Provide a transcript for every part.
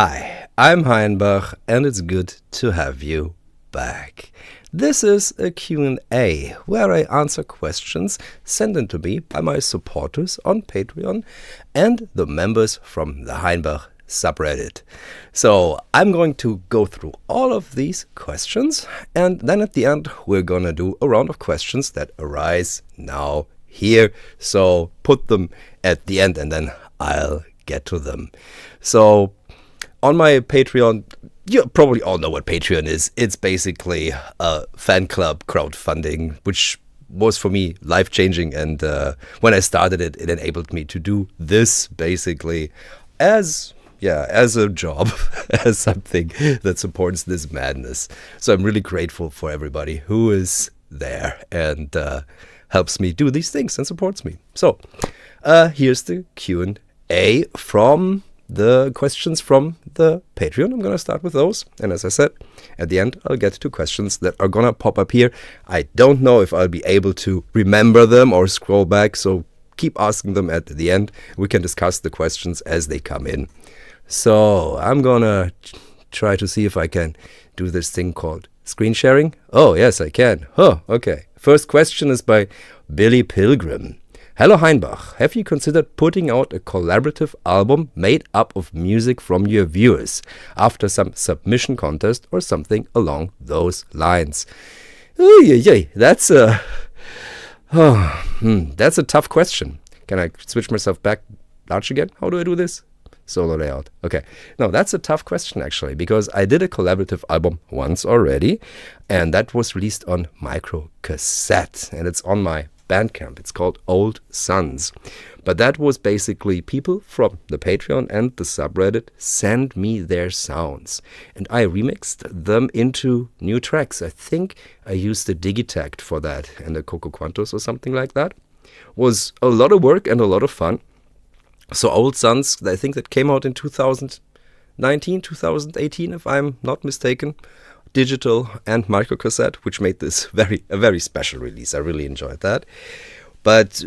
Hi, I'm Heinbach, and it's good to have you back. This is a Q&A where I answer questions sent in to me by my supporters on Patreon and the members from the Heinbach subreddit. So I'm going to go through all of these questions, and then at the end we're gonna do a round of questions that arise now here. So put them at the end and then I'll get to them. So on my Patreon, you probably all know what Patreon is. It's basically a fan club crowdfunding, which was for me life-changing. And when I started it, it enabled me to do this basically as a job, as something that supports this madness. So I'm really grateful for everybody who is there and helps me do these things and supports me. So here's the Q&A from the questions from the Patreon. I'm going to start with those. And as I said, at the end, I'll get to questions that are going to pop up here. I don't know if I'll be able to remember them or scroll back, so keep asking them at the end. We can discuss the questions as they come in. So I'm going to try to see if I can do this thing called screen sharing. Oh, yes, I can. Oh, okay. First question is by Billy Pilgrim. Hello Heinbach, have you considered putting out a collaborative album made up of music from your viewers after some submission contest or something along those lines? That's a tough question. Can I switch myself back large again? How do I do this? Solo layout. Okay. No, that's a tough question actually, because I did a collaborative album once already, and that was released on micro cassette, and it's on my Bandcamp. It's called Old Sons. But that was basically people from the Patreon and the subreddit send me their sounds. And I remixed them into new tracks. I think I used a Digitakt for that and a Coco Quantos or something like that. Was a lot of work and a lot of fun. So Old Sons, I think that came out in 2019, 2018, if I'm not mistaken. Digital and microcassette, which made this a very special release. I really enjoyed that. But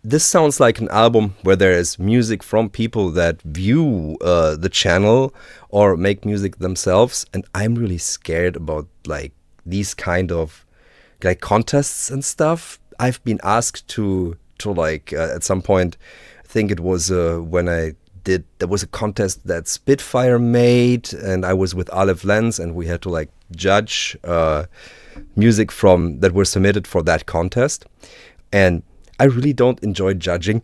this sounds like an album where there is music from people that view the channel or make music themselves, and I'm really scared about like these kind of like contests and stuff. I've been asked to at some point, I think it was when there was a contest that Spitfire made, and I was with Aleph Lenz, and we had to like judge music from that were submitted for that contest. And I really don't enjoy judging.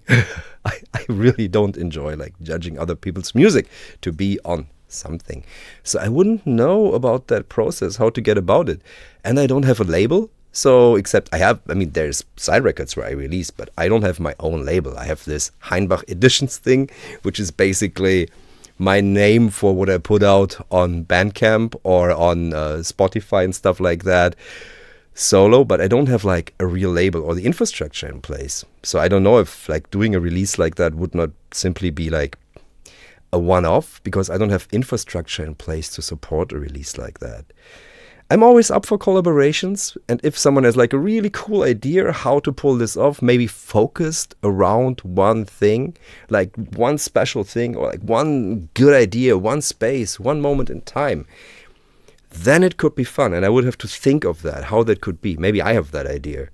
I really don't enjoy like judging other people's music to be on something. So I wouldn't know about that process, how to get about it. And I don't have a label. So, there's side records where I release, but I don't have my own label. I have this Heinbach Editions thing, which is basically my name for what I put out on Bandcamp or on Spotify and stuff like that, solo, but I don't have like a real label or the infrastructure in place. So I don't know if like doing a release like that would not simply be like a one-off, because I don't have infrastructure in place to support a release like that. I'm always up for collaborations, and if someone has like a really cool idea how to pull this off, maybe focused around one thing, like one special thing, or like one good idea, one space, one moment in time, then it could be fun. And I would have to think of that, how that could be. Maybe I have that idea.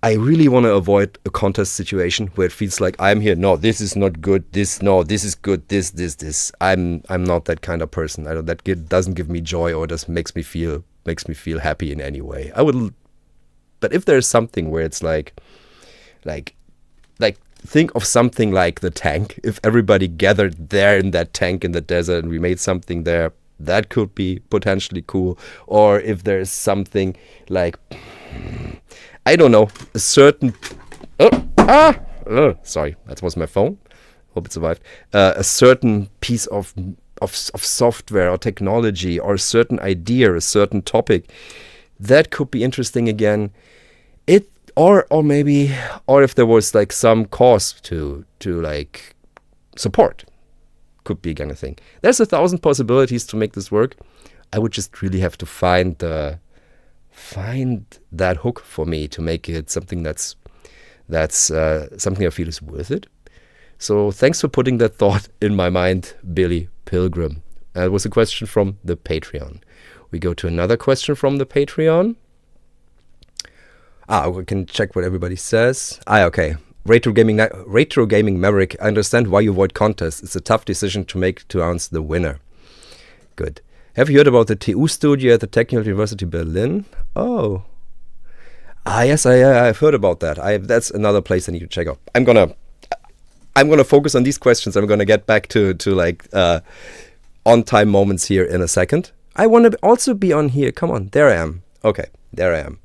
I really want to avoid a contest situation where it feels like I'm here. No, this is not good. This is good. This. I'm not that kind of person. Doesn't give me joy or just makes me feel happy in any way. But if there's something where it's like think of something like the tank. If everybody gathered there in that tank in the desert and we made something there, that could be potentially cool. Or if there's something like, I don't know, a certain... sorry, that was my phone. Hope it survived. A certain piece of software or technology or a certain idea, a certain topic, that could be interesting again. Or if there was like some cause to like support, could be again a thing. There's 1,000 possibilities to make this work. I would just really have to find that hook for me to make it something that's something I feel is worth it. So thanks for putting that thought in my mind, Billy Pilgrim. That was a question from the Patreon. We go to another question from the Patreon. We can check what everybody says. Okay. Retro Gaming Maverick, I understand why you avoid contests. It's a tough decision to make to announce the winner. Good. Have you heard about the TU studio at the Technical University Berlin? Oh. Yes, I've heard about that. That's another place I need to check out. I'm gonna focus on these questions. I'm gonna get back to like on-time moments here in a second. I want to also be on here. Come on, there I am. Okay, there I am.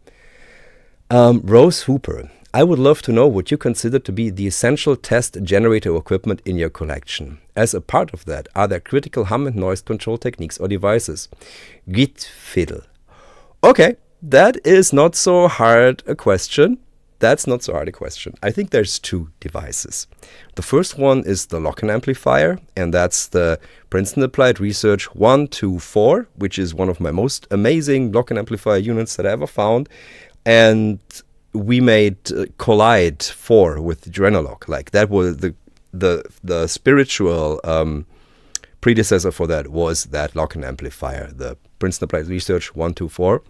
Rose Hooper. I would love to know what you consider to be the essential test generator equipment in your collection. As a part of that, are there critical hum and noise control techniques or devices? Git fiddle. Okay, that is not so hard a question. That's not so hard a question. I think there's two devices. The first one is the lock-in amplifier, and that's the Princeton Applied Research 124, which is one of my most amazing lock-in amplifier units that I ever found. And we made Collide 4 with Adrenalog. Like that was the spiritual predecessor for that was that lock-in amplifier, the Princeton Applied Research 124.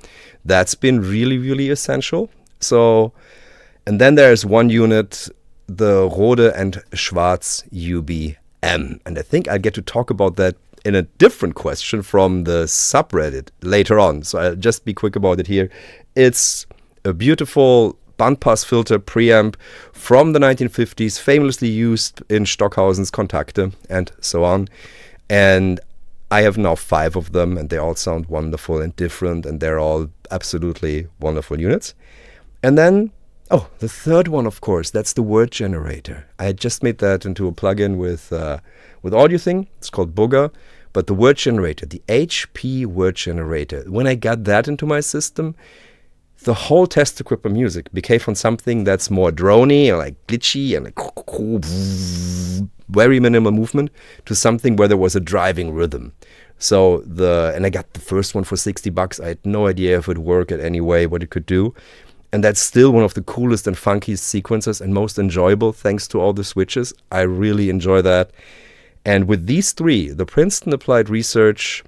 That's been really, really essential. So, and then there's one unit, the Rode and Schwarz UBM. And I think I'll get to talk about that in a different question from the subreddit later on. So I'll just be quick about it here. It's a beautiful bandpass filter preamp from the 1950s, famously used in Stockhausen's Kontakte and so on. And I have now 5 of them, and they all sound wonderful and different, and they're all absolutely wonderful units. And then, the third one, of course, that's the word generator. I just made that into a plugin with audio thing. It's called Booger. But the word generator, the HP word generator, when I got that into my system, the whole test equipment music became from something that's more droney or like glitchy and like very minimal movement to something where there was a driving rhythm. So and I got the first one for $60. I had no idea if it would work in any way, what it could do. And that's still one of the coolest and funkiest sequences and most enjoyable thanks to all the switches. I really enjoy that. And with these 3, the Princeton Applied Research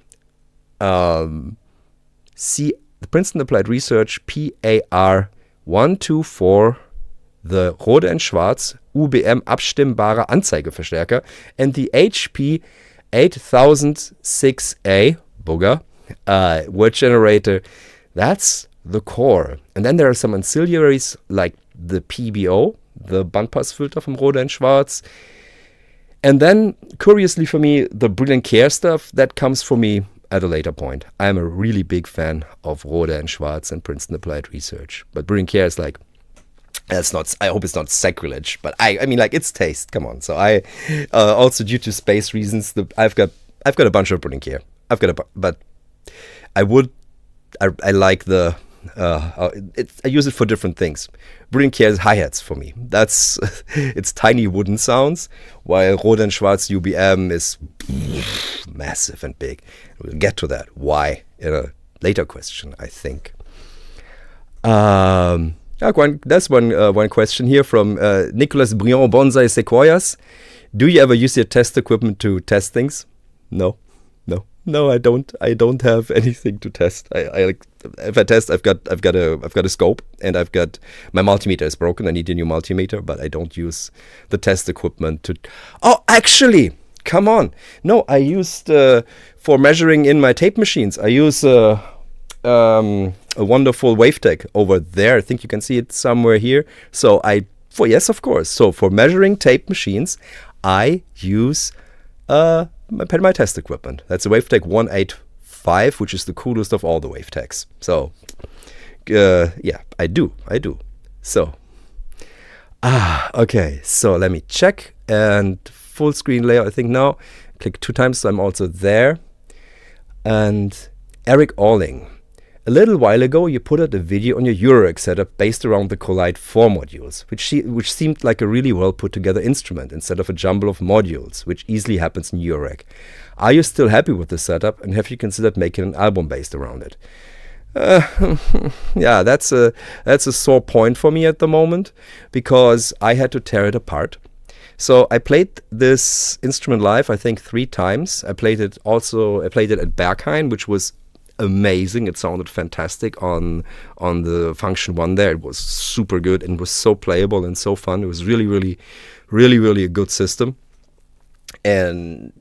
the Princeton Applied Research PAR 124, the Rode and Schwarz UBM abstimmbare Anzeigeverstärker, and the HP 8006A Booger word generator. That's the core. And then there are some ancillaries like the PBO, the bandpass filter from Rode and Schwarz. And then, curiously for me, the Brilliant Care stuff, that comes for me at a later point. I'm a really big fan of Rode and Schwarz and Princeton Applied Research. But Brilliant Care is like, that's not, I hope it's not sacrilege, but I mean, like, it's taste, come on. So I, also due to space reasons, I've got a bunch of Brilliant Care. But I like the, I use it for different things. Brilliant Care is hi-hats for me. That's it's tiny wooden sounds, while Rode and Schwarz UBM is massive and big. We'll get to that. Why in a later question, I think. That's one question here from Nicolas Briand Bonsai Sequoias. Do you ever use your test equipment to test things? No, I don't. I don't have anything to test. I like, if I test, I've got a scope, and I've got my multimeter is broken. I need a new multimeter, but I don't use the test equipment to. Oh, actually, come on. No, I used for measuring in my tape machines. I use a wonderful WaveTech over there. I think you can see it somewhere here. So yes, of course. So for measuring tape machines, I use my test equipment. That's a WaveTech 185, which is the coolest of all the WaveTechs. So, yeah, I do. So, okay. So let me check, and full screen layout. I think now, click 2 times, so I'm also there. And Eric Alling. A little while ago, you put out a video on your eurorack setup based around the Collide 4 modules, which seemed like a really well put together instrument instead of a jumble of modules, which easily happens in eurorack. Are you still happy with the setup, and have you considered making an album based around it? Yeah, that's a sore point for me at the moment, because I had to tear it apart. So I played this instrument live, I think 3 times. I played it at Berghain, which was amazing. It sounded fantastic on the Function One there. It was super good and was so playable and so fun. It was really, really, really, really a good system. And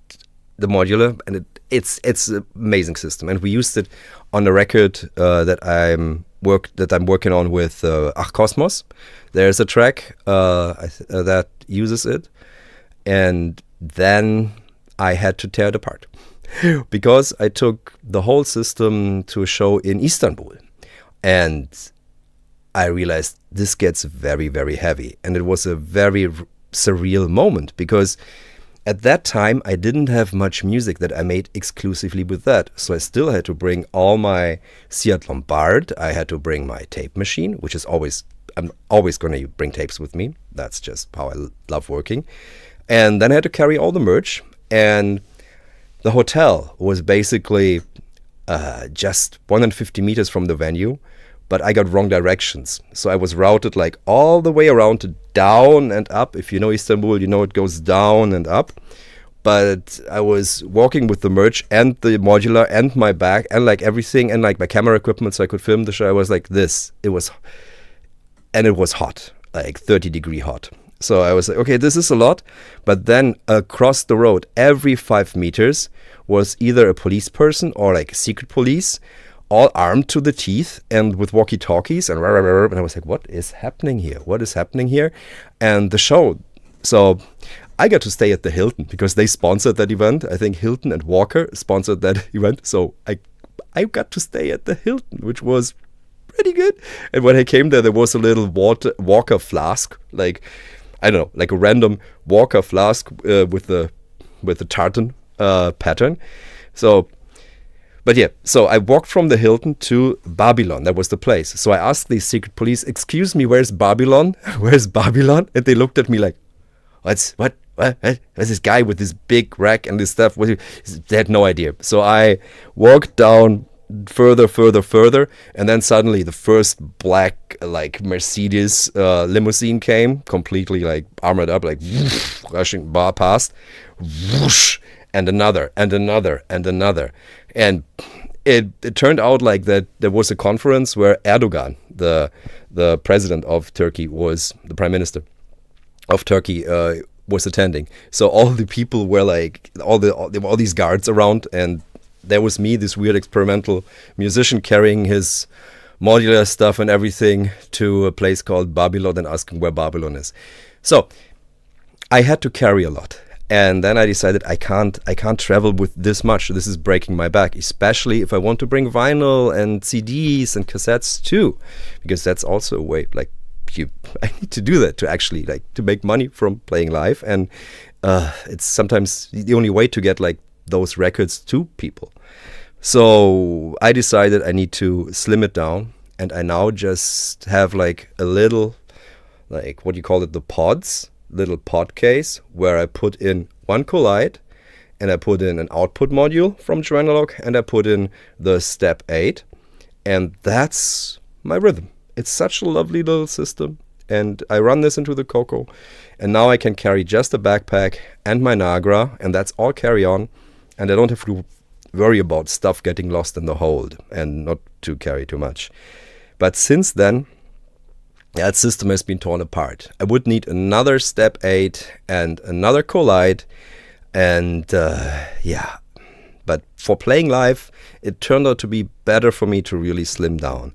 the modular, and it's an amazing system. And we used it on a record that I'm working on with Ach Kosmos. There's a track that uses it, and then I had to tear it apart because I took the whole system to a show in Istanbul, and I realized this gets very, very heavy, and it was a very surreal moment because at that time, I didn't have much music that I made exclusively with that. So I still had to bring all my Seat Lombard. I had to bring my tape machine, which is I'm always going to bring tapes with me. That's just how I love working. And then I had to carry all the merch. And the hotel was basically just 150 meters from the venue. But I got wrong directions. So I was routed like all the way around to down and up. If you know Istanbul, you know it goes down and up. But I was walking with the merch and the modular and my bag and like everything and like my camera equipment so I could film the show. I was like this. It was hot, like 30-degree hot. So I was like, okay, this is a lot. But then across the road, every 5 meters was either a police person or like secret police, all armed to the teeth and with walkie-talkies, and I was like, what is happening here? What is happening here? And the show, so I got to stay at the Hilton because they sponsored that event. I think Hilton and Walker sponsored that event. So I got to stay at the Hilton, which was pretty good. And when I came there was a little Walker flask, like, I don't know, like a random Walker flask with the tartan pattern. But yeah, so I walked from the Hilton to Babylon. That was the place. So I asked the secret police, excuse me, where's Babylon? Where's Babylon? And they looked at me like, what's this guy with this big rack and this stuff? They had no idea. So I walked down further, and then suddenly the first black like Mercedes limousine came, completely like armored up, like rushing past, whoosh, and another. And it turned out like that there was a conference where Erdogan, the president of Turkey, was the prime minister of Turkey, was attending. So all the people were like, all these guards around, and there was me, this weird experimental musician, carrying his modular stuff and everything to a place called Babylon and asking where Babylon is. So I had to carry a lot. And then I decided I can't travel with this much. This is breaking my back, especially if I want to bring vinyl and CDs and cassettes too, because that's also a way, like, I need to do that to actually like to make money from playing live, and it's sometimes the only way to get like those records to people. So I decided I need to slim it down, and I now just have like a little, like, what do you call it, the pods, little pod case where I put in one Collide, and I put in an output module from Analog, and I put in the Step 8, and that's my rhythm. It's such a lovely little system, and I run this into the Coco, and now I can carry just a backpack and my Nagra, and that's all carry on, and I don't have to worry about stuff getting lost in the hold and not to carry too much. But since then, that system has been torn apart. I would need another Step 8 and another Collide, and yeah. But for playing live, it turned out to be better for me to really slim down.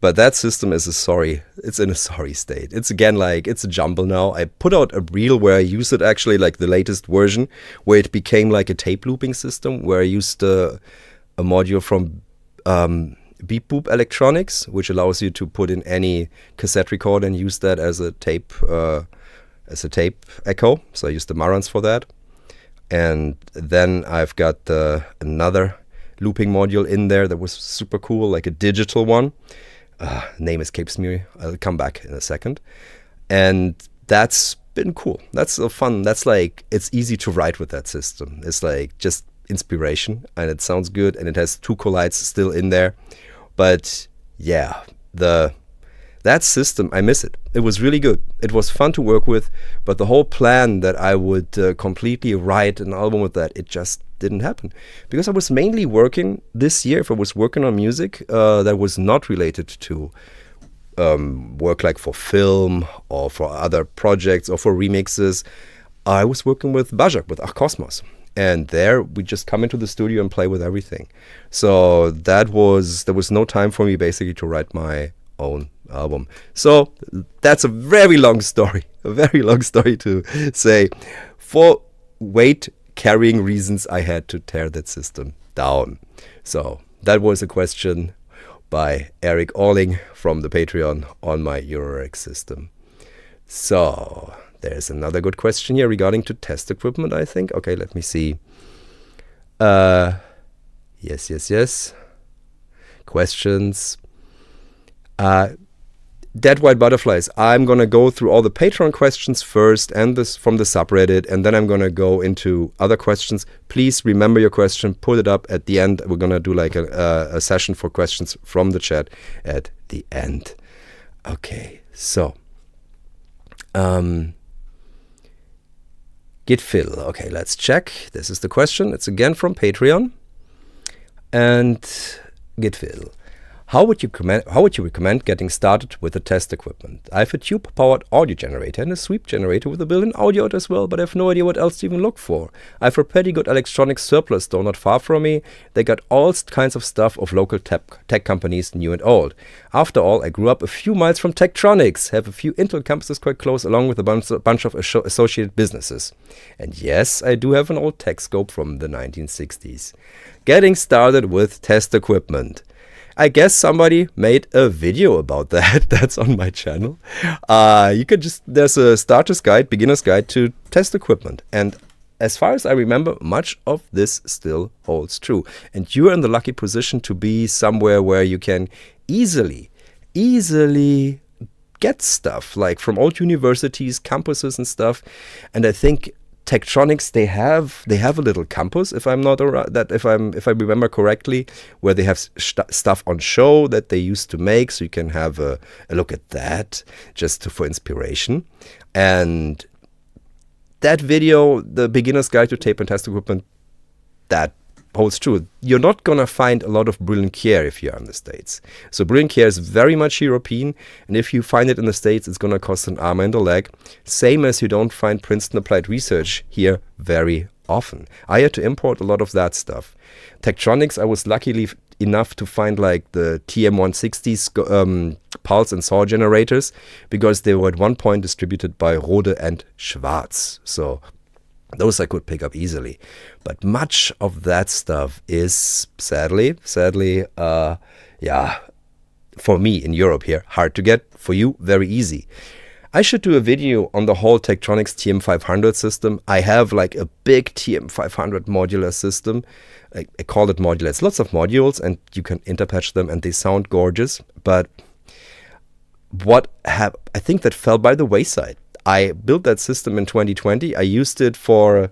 But that system is it's in a sorry state. It's again like, it's a jumble now. I put out a reel where I use it actually, like the latest version, where it became like a tape looping system, where I used a module from Beep Boop Electronics, which allows you to put in any cassette recorder and use that as a tape echo. So I used the Marantz for that. And then I've got another looping module in there that was super cool, like a digital one. Name escapes me. I'll come back in a second. And that's been cool. That's fun. That's like, it's easy to write with that system. It's like just inspiration, and it sounds good, and it has 2 Collides still in there. But yeah, the That system, I miss it. It was really good. It was fun to work with, but the whole plan that I would completely write an album with that, it just didn't happen. Because I was mainly working this year, if I was working on music that was not related to work like for film or for other projects or for remixes, I was working with Bajak, with Ach Kosmos. And there we just come into the studio and play with everything. So there was no time for me basically to write my own album. So that's a very long story to say. For weight carrying reasons, I had to tear that system down. So that was a question by Eric Orling from the Patreon on my eurorack system. So there's another good question here regarding to test equipment, I think. Okay, let me see. Yes. Questions. Dead White Butterflies. I'm going to go through all the Patreon questions first and this from the subreddit, and then I'm going to go into other questions. Please remember your question, put it up at the end. We're going to do like a session for questions from the chat at the end. Okay, so Git fill. Okay, let's check. This is the question. It's again from Patreon. And Git fill. How would you recommend getting started with the test equipment? I have a tube-powered audio generator and a sweep generator with a built-in audio out as well, but I have no idea what else to even look for. I have a pretty good electronic surplus store not far from me. They got all kinds of stuff of local tech companies, new and old. After all, I grew up a few miles from Tektronix, have a few Intel campuses quite close, along with a bunch of associated businesses. And yes, I do have an old tech scope from the 1960s. Getting started with test equipment. I guess somebody made a video about that. That's on my channel. You could there's a starter's guide, beginner's guide to test equipment. And as far as I remember, much of this still holds true. And you're in the lucky position to be somewhere where you can easily get stuff like from old universities, campuses and stuff. And I think Tektronix, they have a little campus, if I remember correctly, where they have stuff on show that they used to make, so you can have a look at that just for inspiration. And that video, the beginner's guide to tape and test equipment, that holds true. You're not gonna find a lot of Brilliant Care if you're in the States. So Brilliant Care is very much European, and if you find it in the States, it's gonna cost an arm and a leg. Same as you don't find Princeton Applied Research here very often. I had to import a lot of that stuff. Tektronix, I was lucky enough to find like the TM160s pulse and saw generators, because they were at one point distributed by Rode and Schwarz. So those I could pick up easily. But much of that stuff is sadly, for me in Europe here, hard to get. For you, very easy. I should do a video on the whole Tektronix TM500 system. I have like a big TM500 modular system. I call it modular. It's lots of modules and you can interpatch them and they sound gorgeous. But I think that fell by the wayside. I built that system in 2020. I used it for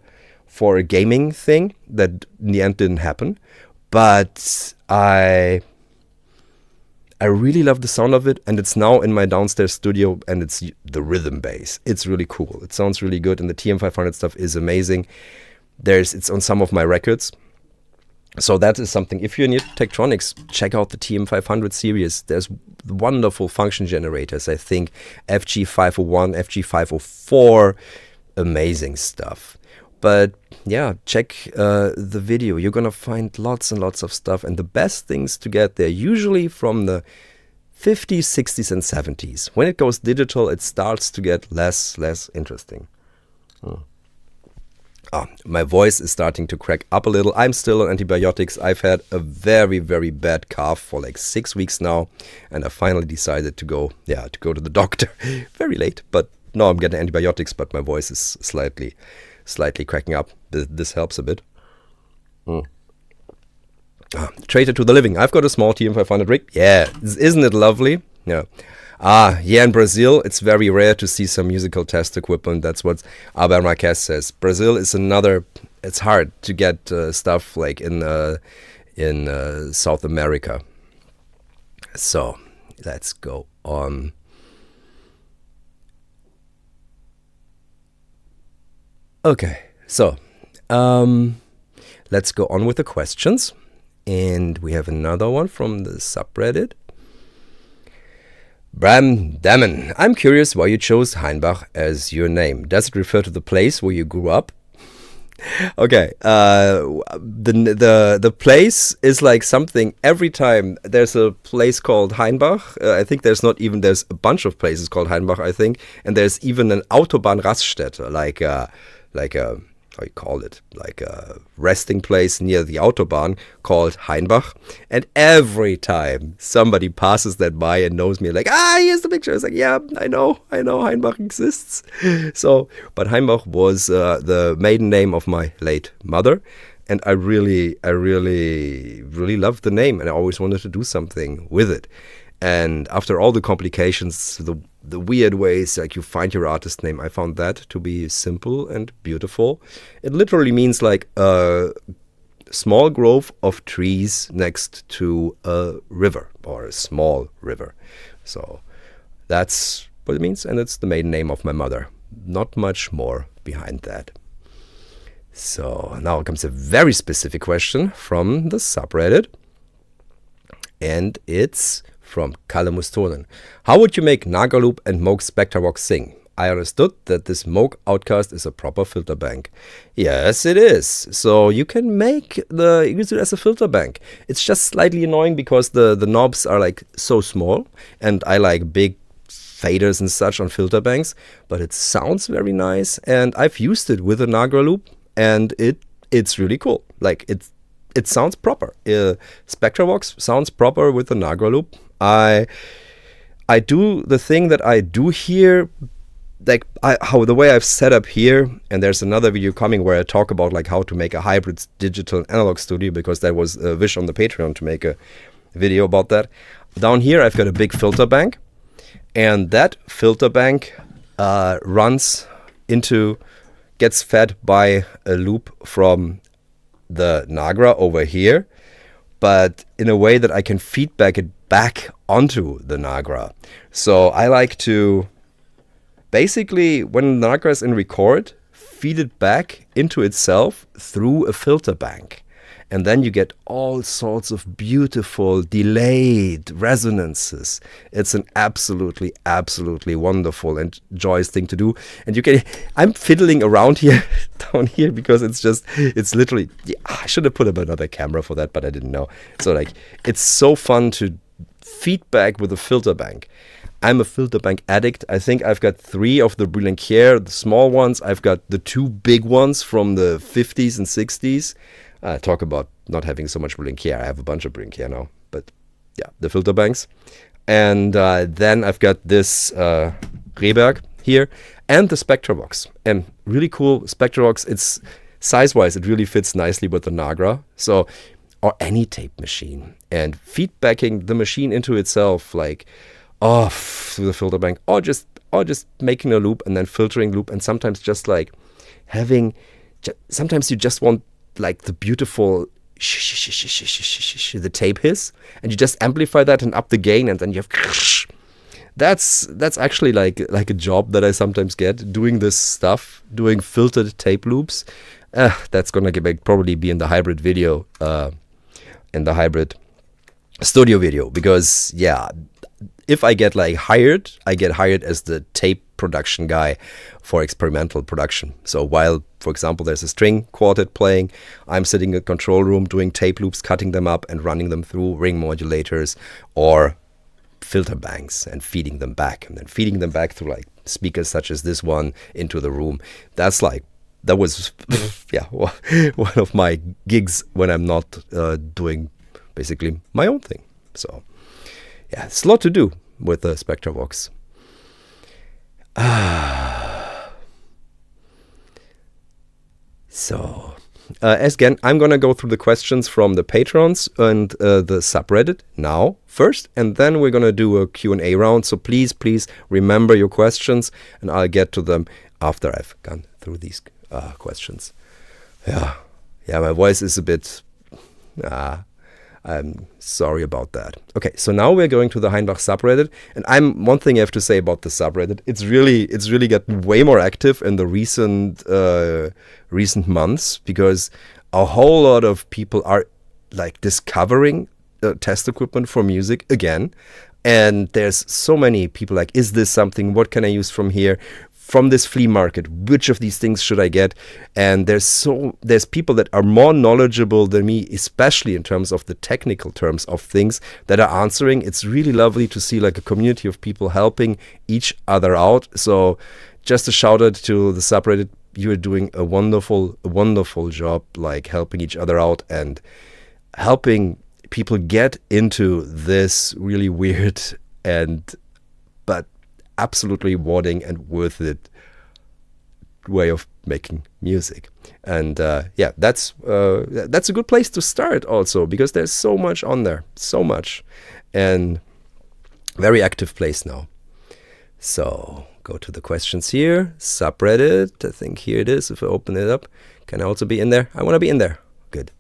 a gaming thing that in the end didn't happen. But I really love the sound of it, and it's now in my downstairs studio, and it's the rhythm bass. It's really cool. It sounds really good, and the TM500 stuff is amazing. It's on some of my records. So that is something. If you're near Tektronix, check out the TM500 series. There's wonderful function generators. I think FG501, FG504, amazing stuff. But yeah, check the video. You're gonna find lots and lots of stuff, and the best things to get there usually from the 50s, 60s, and 70s. When it goes digital, it starts to get less interesting. My voice is starting to crack up a little. I'm still on antibiotics. I've had a very, very bad cough for like 6 weeks now, and I finally decided to go to the doctor. Very late, but no, I'm getting antibiotics, but my voice is slightly cracking up. This helps a bit. Traitor to the living. I've got a small TM500 rig. Yeah, isn't it lovely? Yeah. In Brazil, it's very rare to see some musical test equipment. That's what Aber Marquez says. Brazil is it's hard to get stuff like in South America. So, let's go on. Okay, so let's go on with the questions. And we have another one from the subreddit. Bram Damon, I'm curious why you chose Heinbach as your name. Does it refer to the place where you grew up? Okay, the place is like something. Every time there's a place called Heinbach, I think there's a bunch of places called Heinbach, I think, and there's even an Autobahnraststätte, like a how you call it, like a resting place near the Autobahn called Heinbach. And every time somebody passes that by and knows me, like, here's the picture. It's like, yeah, I know Heinbach exists. So, but Heinbach was the maiden name of my late mother. And I really loved the name, and I always wanted to do something with it. And after all the complications, the weird ways like you find your artist name, I found that to be simple and beautiful. It literally means like a small grove of trees next to a river, or a small river. So that's what it means, and it's the maiden name of my mother. Not much more behind that. So now comes a very specific question from the subreddit, and it's from Kalle Mustonen. How would you make Nagraloop and Moog Spectravox sing? I understood that this Moog Outcast is a proper filter bank. Yes, it is. So you can use it as a filter bank. It's just slightly annoying because the knobs are like so small, and I like big faders and such on filter banks, but it sounds very nice, and I've used it with a Nagraloop, and it's really cool. Like it sounds proper. Spectravox sounds proper with the Nagraloop. I do the thing that I do here, like the way I've set up here, and there's another video coming where I talk about like how to make a hybrid digital and analog studio, because there was a wish on the Patreon to make a video about that. Down here I've got a big filter bank, and that filter bank gets fed by a loop from the Nagra over here, but in a way that I can feedback it back onto the Nagra. So I like to basically, when the Nagra is in record, feed it back into itself through a filter bank. And then you get all sorts of beautiful delayed resonances. It's an absolutely wonderful and joyous thing to do. And I'm fiddling around here, down here, because it's literally, I should have put up another camera for that, but I didn't know. So like, it's so fun to feedback with a filter bank. I'm a filter bank addict. I think I've got 3 of the Brillantier, the small ones. I've got the 2 big ones from the 50s and 60s. Talk about not having so much Brillantier. I have a bunch of Brillantier now, but yeah, the filter banks. And then I've got this Rehberg here and the Spectravox. And really cool Spectravox. It's size-wise, it really fits nicely with the Nagra. So, or any tape machine. And feedbacking the machine into itself, like off through the filter bank, or just making a loop and then filtering loop. And sometimes just like sometimes you just want like the beautiful the tape hiss, and you just amplify that and up the gain, and then you have that's actually like a job that I sometimes get, doing this stuff, doing filtered tape loops. That's gonna probably be in the hybrid video, in the hybrid studio video, because yeah, if I get hired, I get hired as the tape production guy for experimental production. So while, for example, there's a string quartet playing, I'm sitting in a control room doing tape loops, cutting them up and running them through ring modulators or filter banks and feeding them back, and then feeding them back through speakers such as this one into the room. That was yeah, one of my gigs when I'm not doing basically my own thing. So yeah, it's a lot to do with the Spectravox. So, as again, I'm going to go through the questions from the patrons and the subreddit now first, and then we're going to do a Q&A round. So please remember your questions, and I'll get to them after I've gone through these questions. Yeah, my voice is a bit... I'm sorry about that. Okay, so now we're going to the Heinbach subreddit, and one thing I have to say about the subreddit. It's really gotten way more active in the recent months, because a whole lot of people are like discovering test equipment for music again. And there's so many people like, is this something? What can I use from here? From this flea market, which of these things should I get? And there's people that are more knowledgeable than me, especially in terms of the technical terms of things, that are answering. It's really lovely to see like a community of people helping each other out. So just a shout out to the subreddit. You are doing a wonderful job, like helping each other out and helping people get into this really weird but absolutely rewarding and worth it way of making music. And that's a good place to start also, because there's so much on there, so much, and very active place now. So go to the questions here, subreddit, I think here it is. If I open it up, can I also be in there? I want to be in there. Good.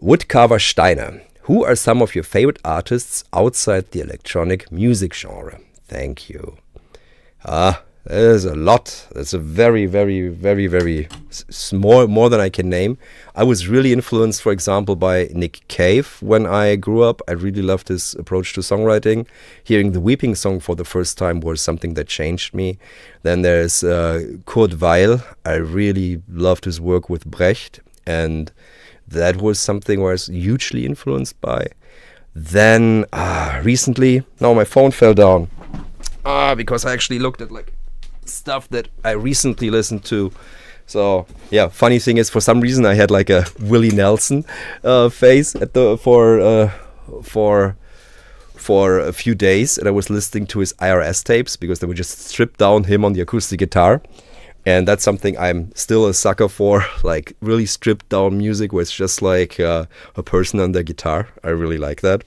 Woodcarver Steiner, who are some of your favorite artists outside the electronic music genre? Thank you. There's a lot. That's a very, very, very, very small, more than I can name. I was really influenced, for example, by Nick Cave when I grew up. I really loved his approach to songwriting. Hearing the Weeping Song for the first time was something that changed me. Then there's Kurt Weill. I really loved his work with Brecht, and that was something where I was hugely influenced by. Then recently, my phone fell down. Because I actually looked at like stuff that I recently listened to. So yeah, funny thing is, for some reason I had like a Willie Nelson phase for a few days, and I was listening to his IRS tapes because they would just strip down him on the acoustic guitar. And that's something I'm still a sucker for, like really stripped down music where it's just like a person on their guitar. I really like that.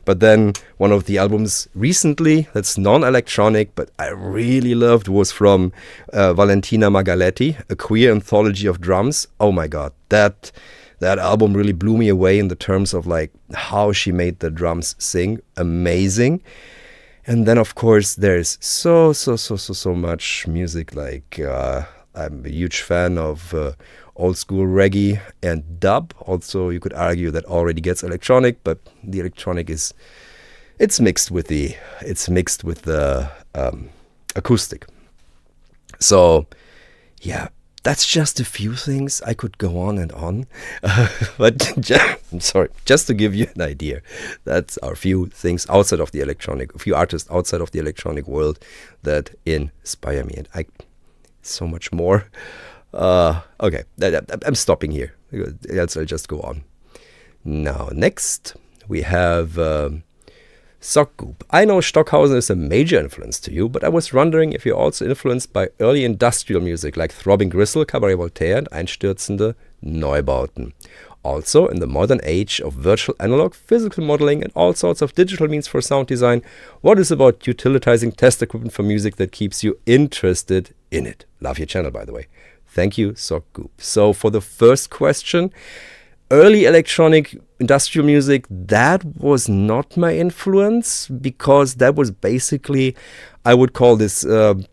But then one of the albums recently that's non-electronic, but I really loved, was from Valentina Magaletti, A Queer Anthology of Drums. Oh my God, that album really blew me away in the terms of like how she made the drums sing. Amazing. And then, of course, there's so much music. Like I'm a huge fan of old school reggae and dub. Also, you could argue that already gets electronic, but the electronic it's mixed with the acoustic. So, yeah. That's just a few things. I could go on and on, but I'm sorry, just to give you an idea. That's our few things outside of the electronic, a few artists outside of the electronic world that inspire me, and so much more. Okay, I'm stopping here. Else I'll just go on. Now, next we have Sockgoop. I know Stockhausen is a major influence to you, but I was wondering if you're also influenced by early industrial music like Throbbing Gristle, Cabaret Voltaire, and Einstürzende Neubauten. Also, in the modern age of virtual analog, physical modeling, and all sorts of digital means for sound design, what is about utilizing test equipment for music that keeps you interested in it? Love your channel, by the way. Thank you, Sockgoop. So for the first question, early electronic industrial music, that was not my influence, because that was basically, I would call this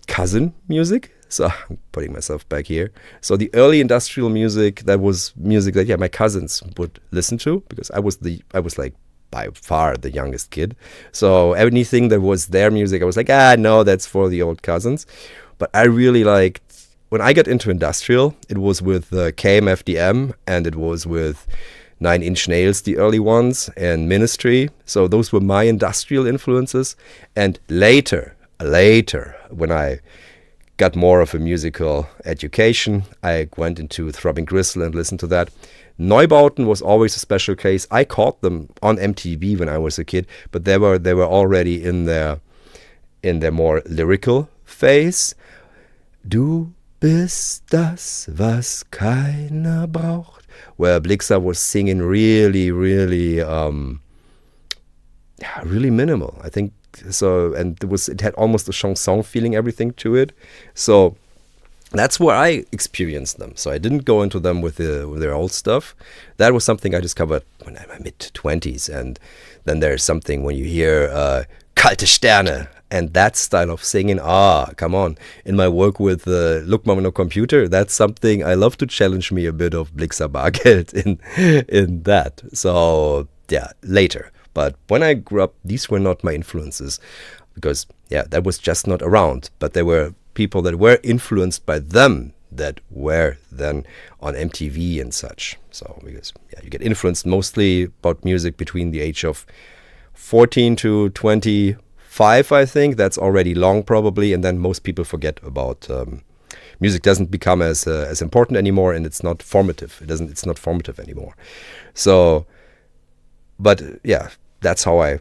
cousin music. So I'm putting myself back here. So the early industrial music, that was music that my cousins would listen to, because I was like by far the youngest kid. So anything that was their music, I was like, no, that's for the old cousins. But I really liked, when I got into industrial, it was with KMFDM, and it was with 9 Inch Nails, the early ones, and Ministry. So those were my industrial influences. And later, when I got more of a musical education, I went into Throbbing Gristle and listened to that. Neubauten was always a special case. I caught them on MTV when I was a kid, but they were already in their more lyrical phase. Du bist das, was keiner braucht, where Blixa was singing really minimal, I think. So, and it had almost a chanson feeling, everything to it. So That's where I experienced them. So I didn't go into them with their old stuff. That was something I discovered when I'm in my mid-20s. And then there's something when you hear Kalte Sterne and that style of singing. Come on. In my work with Look Mom No Computer, that's something I love to challenge me a bit of Blixer Bargeld in that. So yeah, later. But when I grew up, these were not my influences because, yeah, that was just not around. But there were people that were influenced by them that were then on MTV and such. So because you get influenced mostly about music between the age of 14 to 25, I think. That's already long probably, and then most people forget about music. Doesn't become as important anymore, and it's not formative. It's not formative anymore. So, but yeah, that's how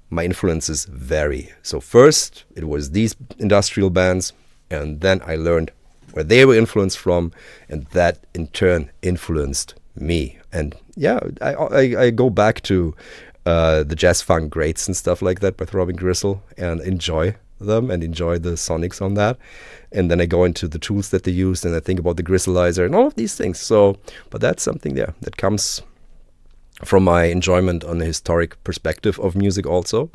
my influences vary. So first it was these industrial bands. And then I learned where they were influenced from, and that in turn influenced me. And yeah, I go back to the jazz funk greats and stuff like that by Throbbing Gristle and enjoy them and enjoy the sonics on that. And then I go into the tools that they used and I think about the gristleizer and all of these things. So, but that's something there that comes from my enjoyment on the historic perspective of music also,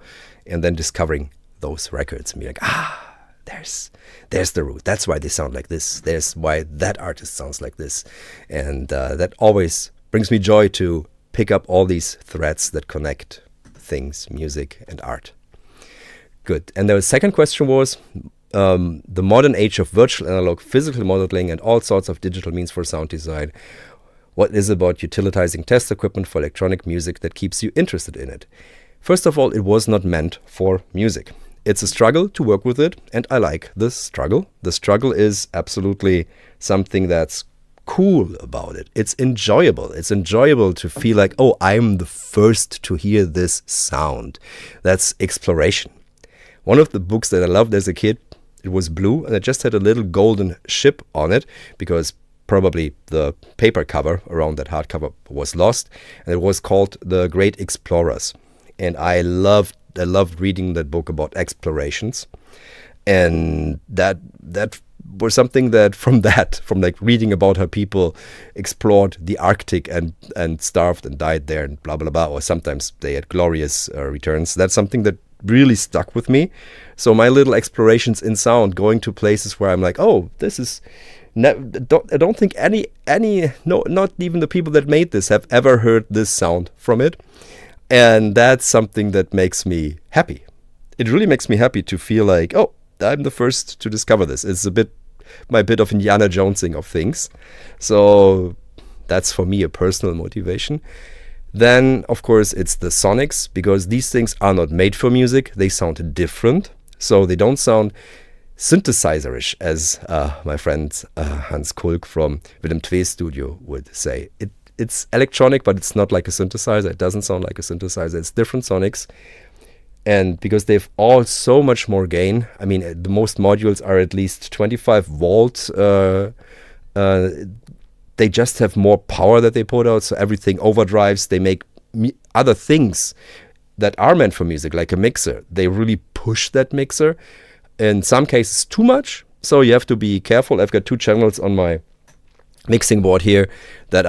and then discovering those records and be like, there's the root. That's why they sound like this. There's why that artist sounds like this. And that always brings me joy to pick up all these threads that connect things, music and art. Good. And the second question was the modern age of virtual analog physical modeling and all sorts of digital means for sound design. What is about utilizing test equipment for electronic music that keeps you interested in it? First of all, it was not meant for music. It's a struggle to work with it, and I like this struggle. The struggle is absolutely something that's cool about it. It's enjoyable. It's enjoyable to feel like, oh, I'm the first to hear this sound. That's exploration. One of the books that I loved as a kid, it was blue, and it just had a little golden ship on it because probably the paper cover around that hardcover was lost, and it was called The Great Explorers. And I loved reading that book about explorations, and that was something that from like reading about how people explored the Arctic and starved and died there and blah blah blah, or sometimes they had glorious returns. That's something that really stuck with me. So my little explorations in sound, going to places where I'm like, oh, this is. I don't think not even the people that made this have ever heard this sound from it. And that's something that makes me happy. It really makes me happy to feel like, oh, I'm the first to discover this. It's my bit of Indiana Jonesing of things. So that's for me a personal motivation. Then, of course, it's the sonics, because these things are not made for music. They sound different. So they don't sound synthesizer-ish, as my friend Hans Kulk from Willem Tvee's studio would say. It's electronic, but it's not like a synthesizer. It doesn't sound like a synthesizer. It's different sonics. And because they've all so much more gain, I mean, the most modules are at least 25 volts. They just have more power that they put out. So everything overdrives. They make other things that are meant for music, like a mixer. They really push that mixer. In some cases, too much. So you have to be careful. I've got 2 channels on my mixing board here that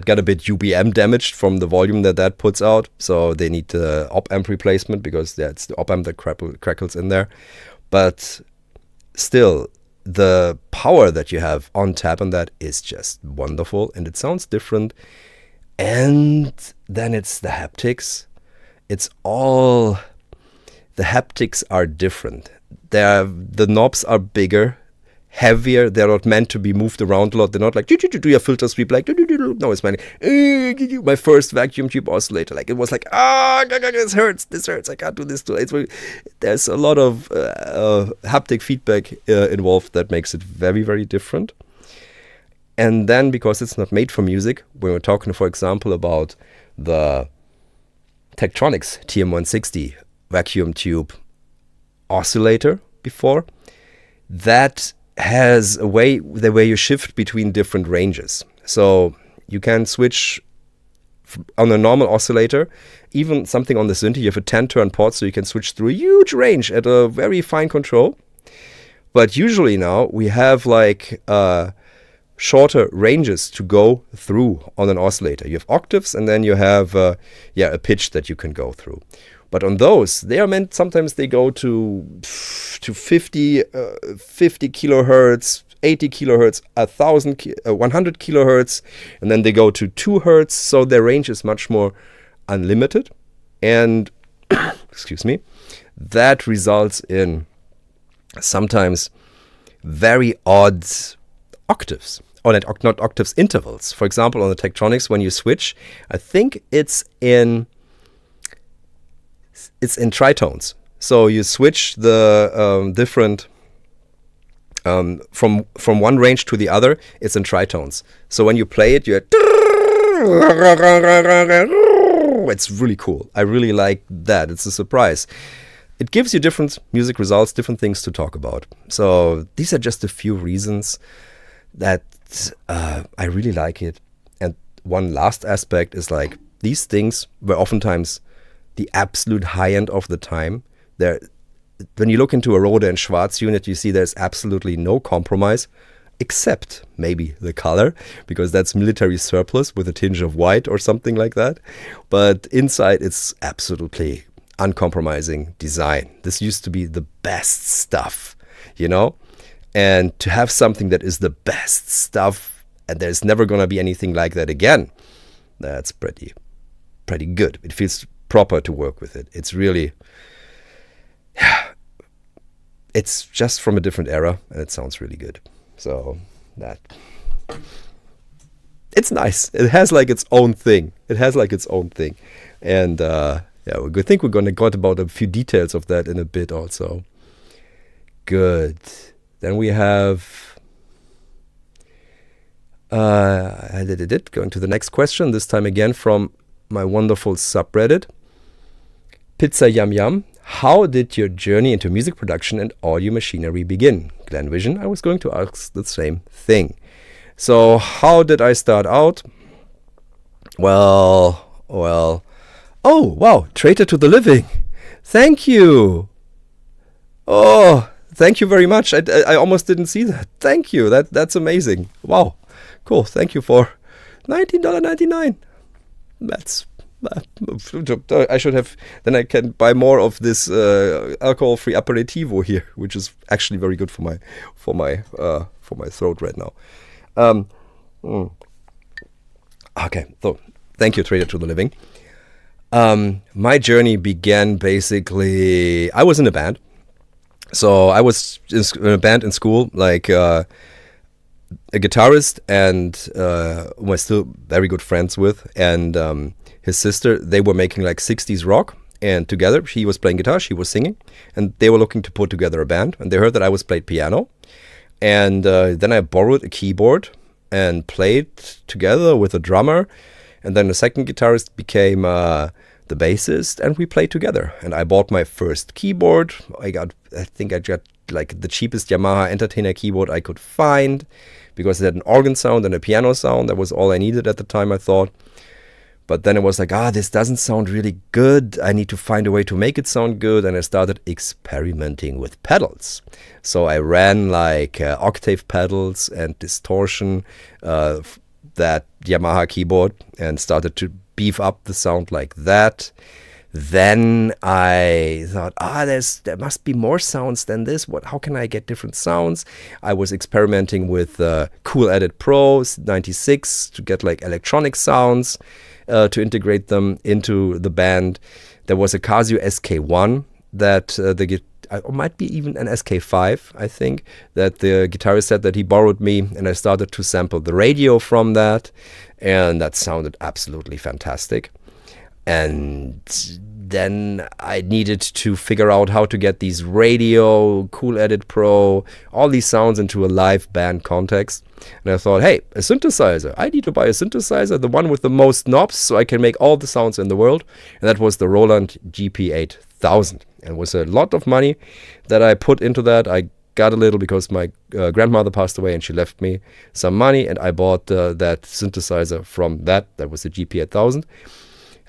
got a bit UBM damaged from the volume that puts out. So they need op amp replacement, because it's the op amp that crackles in there. But still, the power that you have on tap on that is just wonderful, and it sounds different. And then it's the haptics. The haptics are different. The knobs are bigger, heavier. They're not meant to be moved around a lot. They're not like, do your filter sweep, like, no, it's my first vacuum tube oscillator. Like, it was like, this hurts, I can't do this too. There's a lot of haptic feedback involved that makes it very, very different. And then, because it's not made for music, when we're talking, for example, about the Tektronix TM160 vacuum tube oscillator before, that has the way you shift between different ranges. So you can switch on a normal oscillator, even something on the synth, you have a 10-turn pot, so you can switch through a huge range at a very fine control. But usually now we have like shorter ranges to go through on an oscillator. You have octaves, and then you have a pitch that you can go through. But on those, they are meant, sometimes they go to 50 kilohertz, 80 kilohertz, 100 kilohertz, and then they go to 2 hertz. So their range is much more unlimited. And excuse me, that results in sometimes very odd octaves, or not octaves, intervals. For example, on the Tektronix, when you switch, I think it's in tritones. So you switch the different from one range to the other. It's in tritones. So when you play it, it's really cool. I really like that. It's a surprise. It gives you different music results, different things to talk about. So these are just a few reasons that I really like it. And one last aspect is like these things were oftentimes the absolute high end of the time. When you look into a Rode and Schwarz unit, you see there's absolutely no compromise, except maybe the color, because that's military surplus with a tinge of white or something like that. But inside, it's absolutely uncompromising design. This used to be the best stuff, you know? And to have something that is the best stuff, and there's never going to be anything like that again, that's pretty good. It feels proper to work with it. It's really, it's just from a different era, and it sounds really good. So it's nice. It has like its own thing. And I think we're going to talk about a few details of that in a bit also. Good. Then we have going to the next question, this time again from my wonderful subreddit, Pizza Yum Yum. How did your journey into music production and audio machinery begin? Glenn Vision, I was going to ask the same thing. So how did I start out? Well, oh wow, Traitor to the Living. Thank you. Oh, thank you very much. I almost didn't see that. Thank you. That's amazing. Wow. Cool. Thank you for $19.99. That's I should have, then I can buy more of this alcohol-free aperitivo here, which is actually very good for my throat right now. Okay, so thank you, Traitor to the Living. My journey began basically, I was in a band. So I was in a band in school, like a guitarist, and who I'm still very good friends with, and his sister. They were making like 60s rock, and together, he was playing guitar, she was singing, and they were looking to put together a band, and they heard that I was played piano, and then I borrowed a keyboard and played together with a drummer, and then the second guitarist became the bassist, and we played together. And I bought my first keyboard. I think I got like the cheapest Yamaha Entertainer keyboard I could find, because it had an organ sound and a piano sound. That was all I needed at the time, I thought. But then it was like, this doesn't sound really good. I need to find a way to make it sound good. And I started experimenting with pedals. So I ran like octave pedals and distortion, that Yamaha keyboard, and started to beef up the sound like that. Then I thought, there must be more sounds than this. How can I get different sounds? I was experimenting with Cool Edit Pro 96 to get like electronic sounds, to integrate them into the band. There was a Casio SK1 that or might be even an SK5, I think, that the guitarist said that he borrowed me, and I started to sample the radio from that, and that sounded absolutely fantastic. And then I needed to figure out how to get these radio, Cool Edit Pro, all these sounds into a live band context. And I thought, hey, a synthesizer. I need to buy a synthesizer, the one with the most knobs, so I can make all the sounds in the world. And that was the Roland GP8000. And it was a lot of money that I put into that. I got a little because my grandmother passed away, and she left me some money, and I bought that synthesizer from that. That was the GP8000.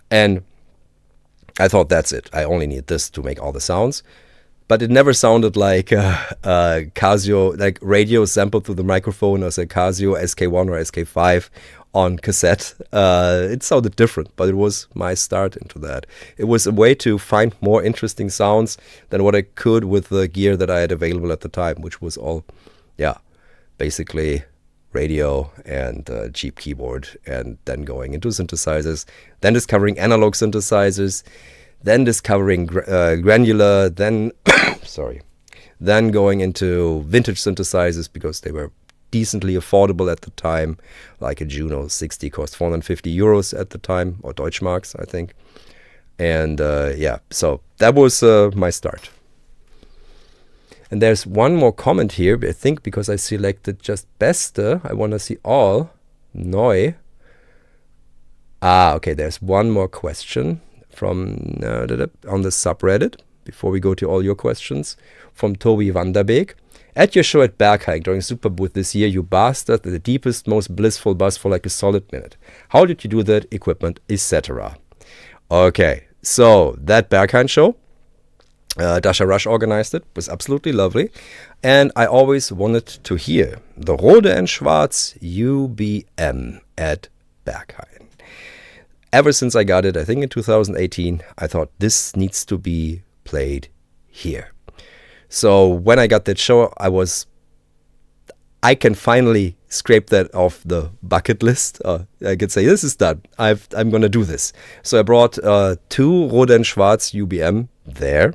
And I thought, that's it. I only need this to make all the sounds. but it never sounded like Casio, like radio sampled through the microphone as a Casio SK1 or SK5 on cassette. It sounded different, but it was my start into that. It was a way to find more interesting sounds than what I could with the gear that I had available at the time, which was all, basically radio and cheap keyboard, and then going into synthesizers, then discovering analog synthesizers, then discovering granular, then then going into vintage synthesizers because they were decently affordable at the time. Like a Juno 60 cost 450 euros at the time, or Deutschmarks, I think. And so that was my start. And there's one more comment here, I think, because I selected just Beste. I want to see all. Neu. Okay, there's one more question from on the subreddit, before we go to all your questions, from Toby Vanderbeek. At your show at Berghain during Superbooth this year, you blasted the deepest, most blissful buzz for like a solid minute. How did you do that? Equipment, etc. Okay, so that Berghain show, Dasha Rush organized it, was absolutely lovely. And I always wanted to hear the Rode and Schwarz UBM at Berghain. Ever since I got it, I think in 2018, I thought this needs to be played here. So when I got that show, I can finally scrape that off the bucket list. I could say, this is done. I'm going to do this. So I brought 2 Rode and Schwarz UBM there.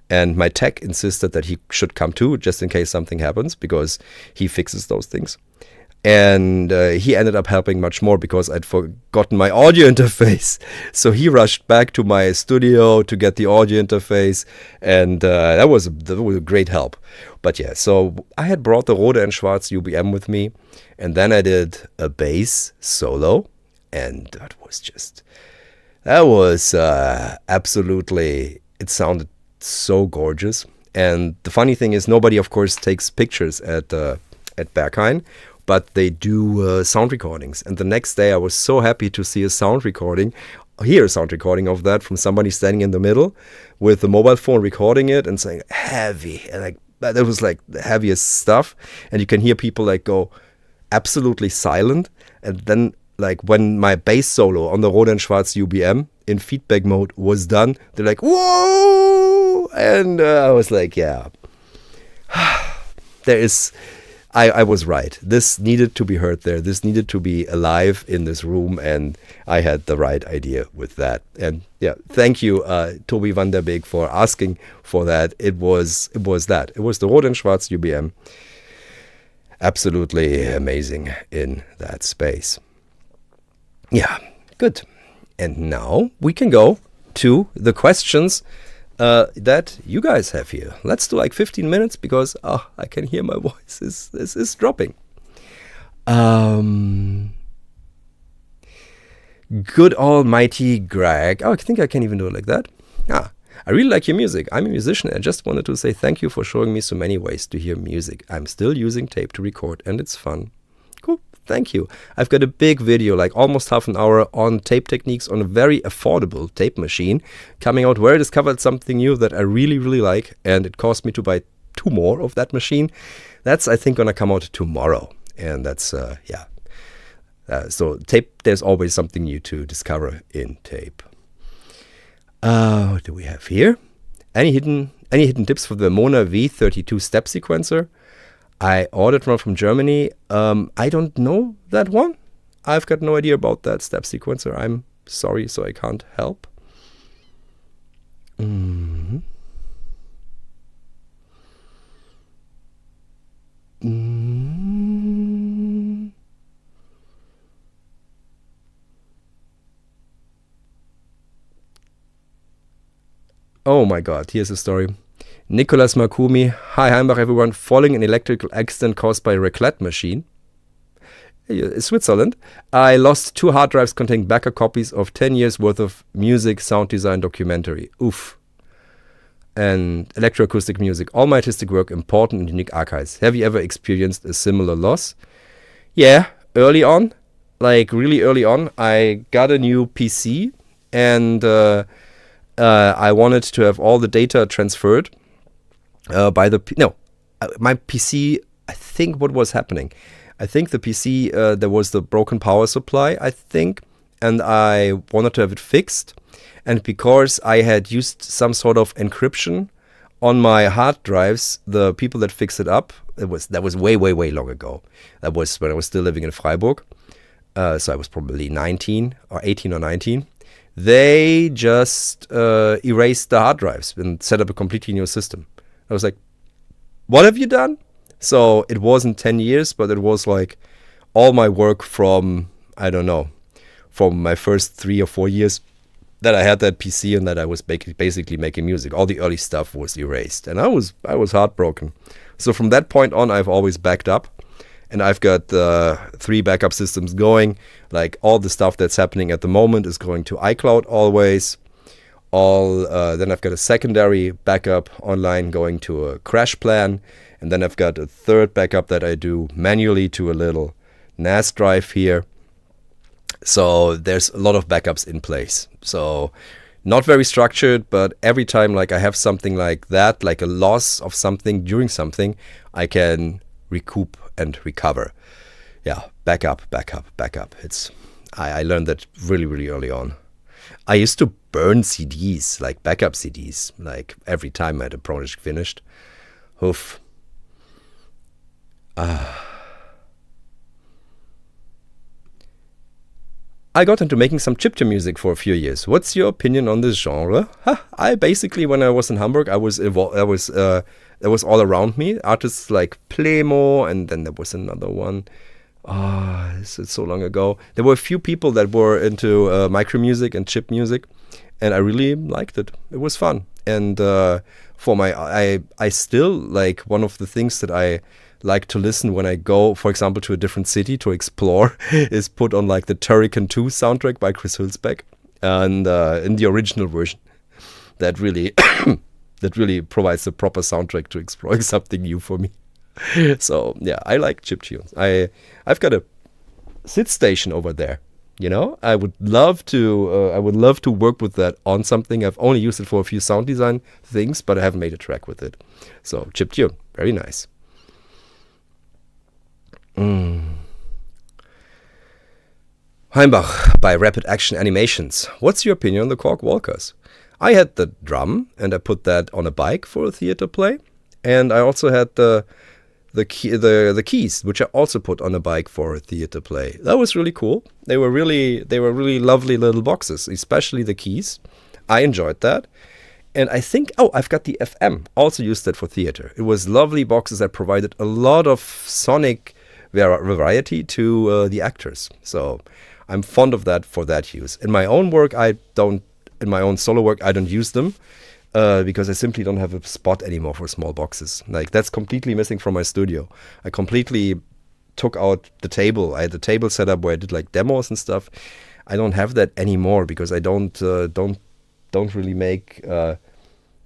And my tech insisted that he should come too, just in case something happens, because he fixes those things. And he ended up helping much more because I'd forgotten my audio interface. So he rushed back to my studio to get the audio interface, and that was a great help. But yeah, so I had brought the Rode and Schwarz UBM with me, and then I did a bass solo, and that was absolutely, it sounded so gorgeous. And the funny thing is, nobody, of course, takes pictures at Berghain, but they do sound recordings. And the next day I was so happy to hear a sound recording of that from somebody standing in the middle with the mobile phone recording it and saying heavy, and like that was like the heaviest stuff. And you can hear people like go absolutely silent. And then like when my bass solo on the Rode and Schwarz UBM in feedback mode was done, they're like, whoa! And I was like, yeah, I was right. This needed to be heard there. This needed to be alive in this room, and I had the right idea with that. And yeah, thank you, Toby Vanderbeek, for asking for that. It was that. It was the Rode and Schwarz UBM. Absolutely amazing in that space. Yeah, good. And now we can go to the questions that you guys have here. Let's do like 15 minutes because I can hear my voice is dropping. Good almighty Greg. I think I can even do it like that. I really like your music. I'm a musician. I just wanted to say thank you for showing me so many ways to hear music. I'm still using tape to record and it's fun. Cool. Thank you. I've got a big video, like almost half an hour, on tape techniques on a very affordable tape machine coming out, where I discovered something new that I really, really like, and it cost me to buy 2 more of that machine. That's, I think, gonna come out tomorrow. And that's, so tape, there's always something new to discover in tape. What do we have here? Any hidden tips for the Mona V32 step sequencer? I ordered one from Germany. I don't know that one. I've got no idea about that step sequencer. I'm sorry, so I can't help. Oh my God, here's a story. Nicolas Makumi. Hi, Heimbach, everyone. Following an electrical accident caused by a raclette machine. Switzerland. I lost 2 hard drives containing backup copies of 10 years worth of music, sound design, documentary. Oof. And electroacoustic music. All my artistic work, important and unique archives. Have you ever experienced a similar loss? Yeah, early on. Like really early on. I got a new PC and I wanted to have all the data transferred. my PC. I think what was happening. I think the PC, there was the broken power supply, I think, and I wanted to have it fixed. And because I had used some sort of encryption on my hard drives, the people that fixed it up, that was way, way, way long ago. That was when I was still living in Freiburg. So I was probably 19 or 18 or 19. They just erased the hard drives and set up a completely new system. I was like, what have you done? So it wasn't 10 years, but it was like all my work from, I don't know, from my first 3 or 4 years that I had that PC and that I was basically making music. All the early stuff was erased, and I was heartbroken. So from that point on, I've always backed up, and I've got 3 backup systems going. Like all the stuff that's happening at the moment is going to iCloud always. Then I've got a secondary backup online going to a crash plan, and then I've got a third backup that I do manually to a little NAS drive here. So there's a lot of backups in place. So not very structured, but every time like I have something like that, like a loss of something during something, I can recoup and recover. Yeah, backup. I learned that really, really early on. I used to burn CDs, like backup CDs, like every time I had a project finished. Oof. I got into making some chiptune music for a few years. What's your opinion on this genre? I basically, when I was in Hamburg, it was all around me. Artists like Plemo, and then there was another one. It's so long ago. There were a few people that were into micro music and chip music, and I really liked it. It was fun. And I still like, one of the things that I like to listen when I go, for example, to a different city to explore, is put on like the Turrican 2 soundtrack by Chris Hülsbeck, and in the original version, that really that really provides the proper soundtrack to exploring something new for me. So yeah, I like chiptunes. I've got a sit station over there. You know, I would love to work with that on something. I've only used it for a few sound design things, but I haven't made a track with it. So chiptune, very nice. Heimbach by Rapid Action Animations. What's your opinion on the Cork Walkers? I had the drum, and I put that on a bike for a theater play, and I also had the keys, which I also put on a bike for a theater play. That was really cool. They were really lovely little boxes, especially the keys. I enjoyed that. And I think, I've got the FM. Also used that for theater. It was lovely boxes that provided a lot of sonic variety to the actors. So I'm fond of that for that use. In my own work, in my own solo work, I don't use them. Because I simply don't have a spot anymore for small boxes. Like, that's completely missing from my studio. I completely took out the table. I had the table set up where I did like demos and stuff. I don't have that anymore because I don't really make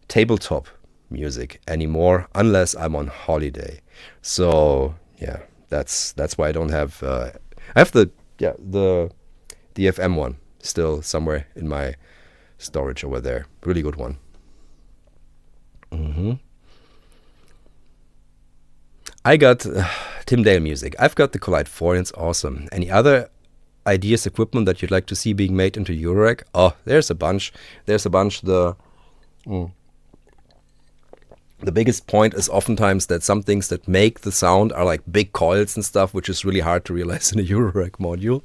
tabletop music anymore unless I'm on holiday. So yeah, that's why I don't have. I have the FM one still somewhere in my storage over there. Really good one. I got Tim Dale music. I've got the Collide 4 and it's awesome. Any other ideas, equipment that you'd like to see being made into Eurorack? Oh, there's a bunch. The biggest point is oftentimes that some things that make the sound are like big coils and stuff, which is really hard to realize in a Eurorack module.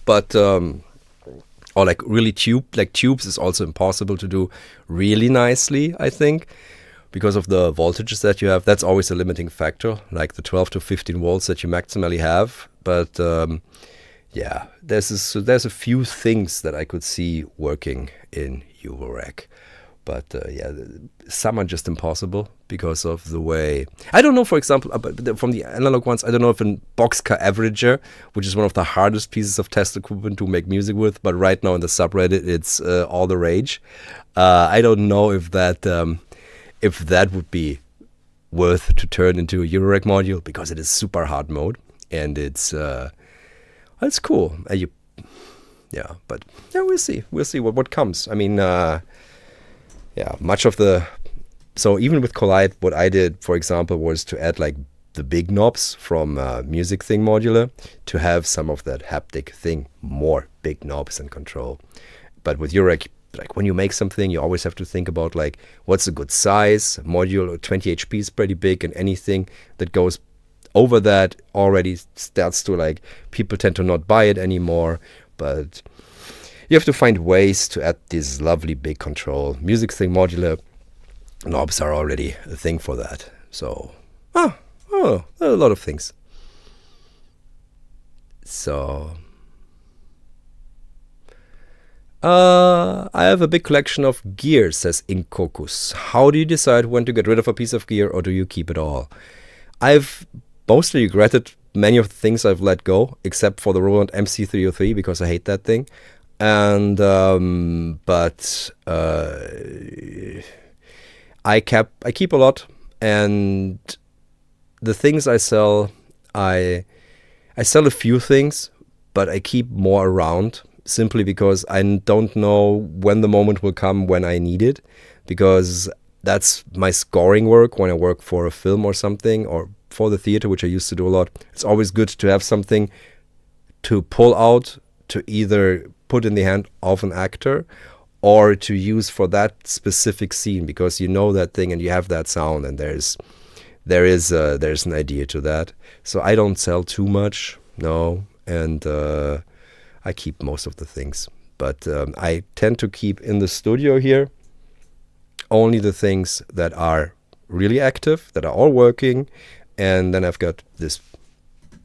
But or like really tubes is also impossible to do really nicely, I think. Because of the voltages that you have, that's always a limiting factor, like the 12 to 15 volts that you maximally have. But yeah, there's a few things that I could see working in Eurorack. But yeah, some are just impossible because of the way. I don't know, for example, from the analog ones, I don't know if a boxcar averager, which is one of the hardest pieces of test equipment to make music with, but right now in the subreddit, it's all the rage. I don't know if that would be worth to turn into a Eurorack module, because it is super hard mode and it's cool. Yeah, but yeah, we'll see what comes. I mean, yeah, much of the So even with Collide, what I did, for example, was to add like the big knobs from Music Thing Modular to have some of that haptic thing, more big knobs and control. But with Eurorack, like when you make something, you always have to think about like what's a good size. Module 20 HP is pretty big, and anything that goes over that already starts to like, people tend to not buy it anymore. But you have to find ways to add this lovely big control. Music Thing Modular knobs are already a thing for that. So, there are a lot of things. So, I have a big collection of gear, says Inkokus. How do you decide when to get rid of a piece of gear, or do you keep it all? I've mostly regretted many of the things I've let go, except for the Roland MC303 because I hate that thing. And I keep a lot, and the things I sell, I sell a few things, but I keep more around simply because I don't know when the moment will come when I need it, because that's my scoring work when I work for a film or something, or for the theater, which I used to do a lot. It's always good to have something to pull out, to either put in the hand of an actor or to use for that specific scene, because you know that thing and you have that sound, and there's an idea to that. So I don't sell too much, no, and I keep most of the things. But I tend to keep in the studio here only the things that are really active, that are all working, and then I've got this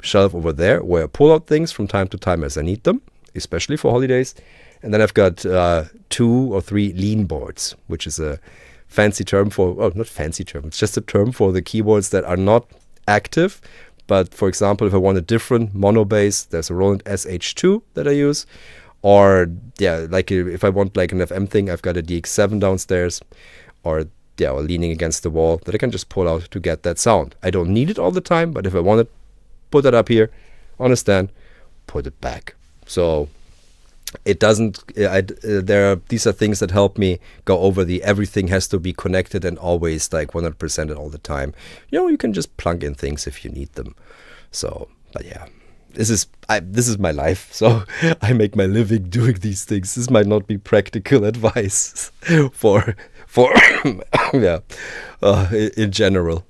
shelf over there where I pull out things from time to time as I need them, especially for holidays. And then I've got 2 or 3 lean boards, which is a fancy term for, well, not fancy term, it's just a term for the keyboards that are not active. But for example, if I want a different mono bass, there's a Roland SH2 that I use. Or yeah, like if I want like an FM thing, I've got a DX7 downstairs, or leaning against the wall that I can just pull out to get that sound. I don't need it all the time, but if I want it, put it up here on a stand, put it back. So it doesn't, these are things that help me go over the everything has to be connected and always like 100% all the time. You can just plug in things if you need them. So, but yeah, this is my life. So I make my living doing these things. This might not be practical advice for yeah, in general.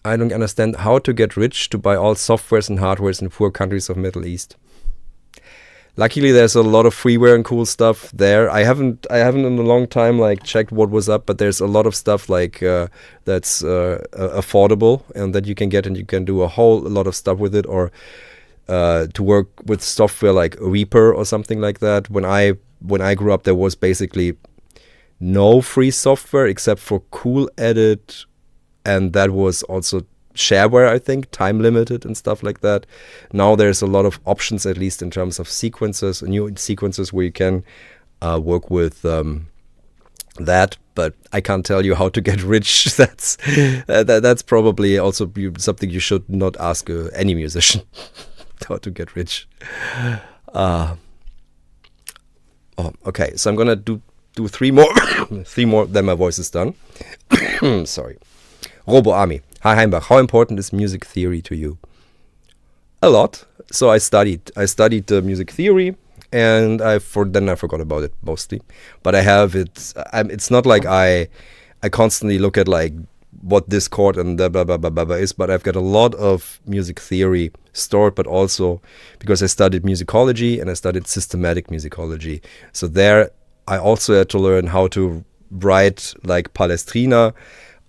I don't understand how to get rich to buy all softwares and hardwares in poor countries of Middle East. Luckily, there's a lot of freeware and cool stuff there. I haven't in a long time like checked what was up, but there's a lot of stuff like that's affordable and that you can get, and you can do a lot of stuff with it, or to work with software like Reaper or something like that. When I grew up, there was basically no free software except for Cool Edit, and that was also shareware, I think, time limited and stuff like that. Now there's a lot of options, at least in terms of sequences, new sequences where you can work with that. But I can't tell you how to get rich. That's probably also something you should not ask any musician how to get rich. Okay, so I'm gonna do 3 more, 3 more, then my voice is done. Sorry. Robo Army. Hi Heimbach, how important is music theory to you? A lot. So I studied music theory, and then I forgot about it mostly. But I have it. It's not like I constantly look at like what this chord and blah blah blah blah blah is. But I've got a lot of music theory stored, but also because I studied musicology and I studied systematic musicology. So there I also had to learn how to write like Palestrina,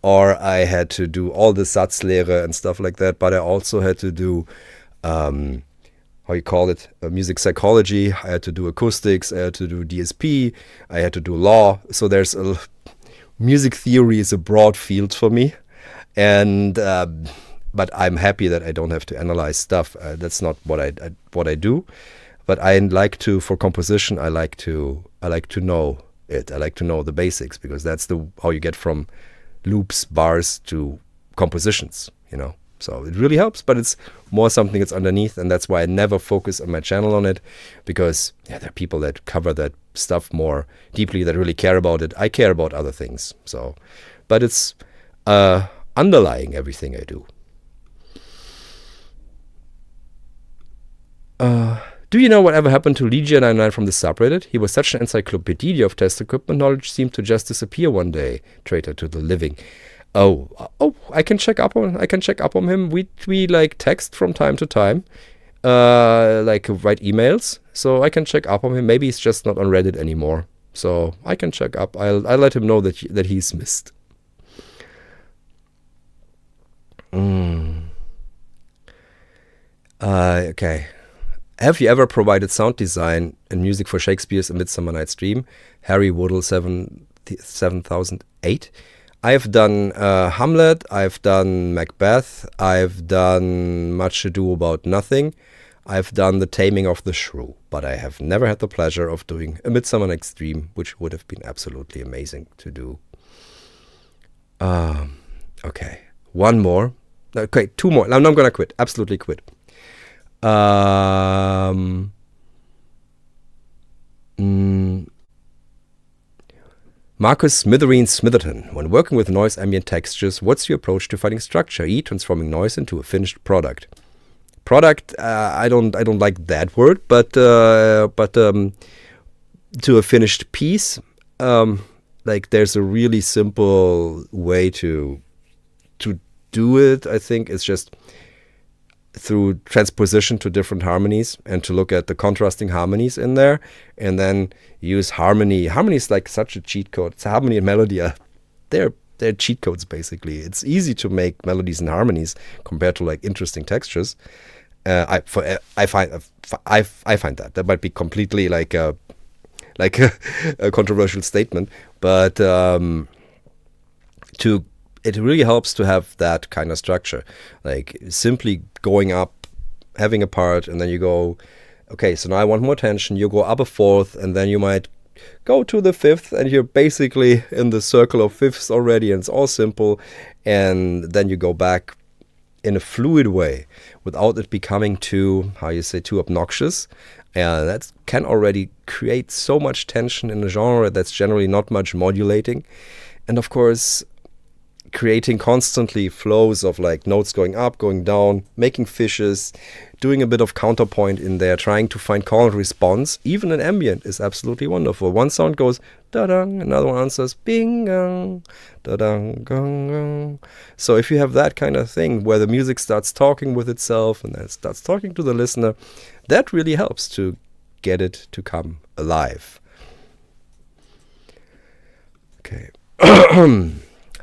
or I had to do all the Satzlehre and stuff like that. But I also had to do, music psychology. I had to do acoustics. I had to do DSP. I had to do law. So music theory is a broad field for me. And but I'm happy that I don't have to analyze stuff. That's not what I do. But I like to, for composition, I like to know it. I like to know the basics, because that's how you get from loops, bars to compositions. So it really helps, but it's more something that's underneath, and that's why I never focus on my channel on it, because there are people that cover that stuff more deeply, that really care about it. I care about other things. So, but it's underlying everything I do. Do you know whatever happened to Legia99 from the subreddit? He was such an encyclopedia of test equipment knowledge, seemed to just disappear one day. Traitor to the living. Oh, I can check up on him. We like text from time to time, like write emails. So I can check up on him. Maybe he's just not on Reddit anymore. So I can check up. I'll let him know that he's missed. Okay. Have you ever provided sound design and music for Shakespeare's A Midsummer Night's Dream? Harry Woodall 7008. I've done Hamlet, I've done Macbeth, I've done Much Ado About Nothing, I've done The Taming of the Shrew, but I have never had the pleasure of doing A Midsummer Night's Dream, which would have been absolutely amazing to do. Okay, one more. Okay, two more. Now I'm going to quit. Absolutely quit. Marcus Smitherton. When working with noise ambient textures, what's your approach to finding structure, i.e. transforming noise into a finished product? I don't like that word, but to a finished piece, like there's a really simple way to do it. I think it's just through transposition to different harmonies, and to look at the contrasting harmonies in there, and then use harmony. Harmony is like such a cheat code. It's harmony and melody they're cheat codes basically. It's easy to make melodies and harmonies compared to like interesting textures. I find that might be completely like a controversial statement, but it really helps to have that kind of structure, like simply going up, having a part, and then you go, okay, so now I want more tension. You go up a fourth, and then you might go to the fifth, and you're basically in the circle of fifths already, and it's all simple. And then you go back in a fluid way without it becoming too obnoxious. And that can already create so much tension in a genre that's generally not much modulating. And of course, creating constantly flows of like notes going up, going down, making fishes, doing a bit of counterpoint in there, trying to find call and response, even in ambient, is absolutely wonderful. One sound goes da-dang, another one answers bing-gang, da-dang, gang-gang. So if you have that kind of thing where the music starts talking with itself and then it starts talking to the listener, that really helps to get it to come alive. Okay.